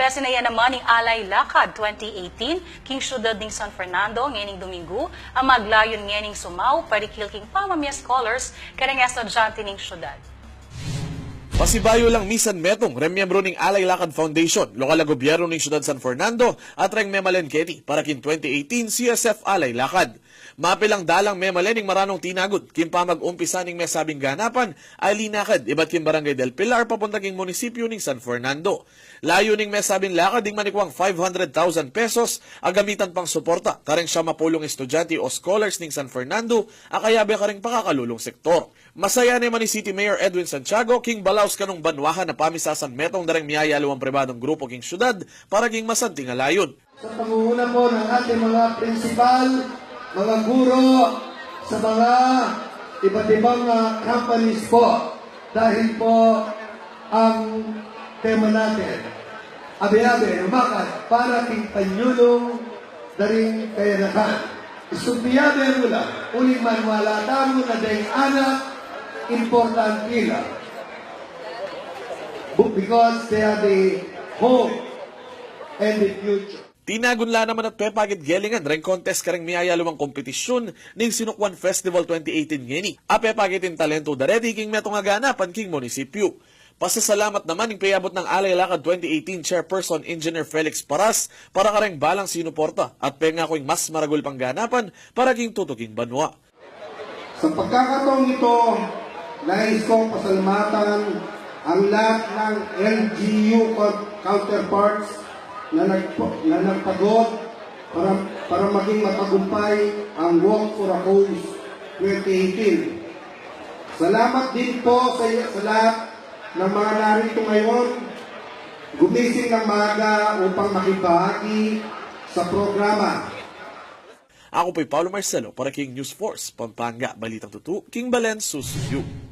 Pesinaya naman ng Alay Lakad 2018, King Syudad ng San Fernando, ngening Domingo, ang maglayon ngening sumaw, parikil king pamamya scholars, kanang estudyante ng syudad. Pasibayo lang misan metong remyembro ng Alay Lakad Foundation, lokal na gobyerno ng Siyudad San Fernando at reng Memalen Keti para kin 2018 CSF Alay Lakad. Mapilang dalang Memalen ng maranong tinagod, kimpamag-umpisa ng mesabing ganapan ay linakad iba't kim Barangay del Pilar papunta king munisipyo ng San Fernando. Layo ng mesabing lakad ng manikwang 500,000 pesos ang gamitan pang suporta kareng siya mapulong estudyante o scholars ng San Fernando akayabe kareng pakakalulong sektor. Masaya naman ni City Mayor Edwin Santiago king balaos kanong banwahan na pamisasan metong dareng miyaya luwang pribadong grupo king syudad para king masanting alayon. Sa pangunguna po ng ating mga prinsipal, mga guro, sa mga iba't ibang companies po, dahil po ang tema natin, abi-abi, umakat, para king panyulong daring kayanakan. Isubiyabe mula, uling manwala tamo na dahil anak, important kila. Because they are the hope and the future. Tinagunla naman at pepagit gelingan reng contest kareng miyaya lumang kompetisyon ning Sinukwan Festival 2018 ngeni. A pepagitin talento dareti king metong aganapan king munisipyo. Pasasalamat naman ng payabot ng Alay Lakad 2018 Chairperson Engineer Felix Paras para kareng balang sinuporta at pengakoing mas maragul pang ganapan para king tutuking banwa. Sa pagkakataong ito, nais kong pasalamatan ang lahat ng LGU counterparts na nagpagod para maging matagumpay ang Walk for a Cause 2018. Salamat din po sa lahat ng mga narito ngayon, gumising ng maaga upang makibahagi sa programa. Ako po'y Paulo Marcelo para King News Force, Pampanga, Balitang Tutu, King Balen, Susuyo.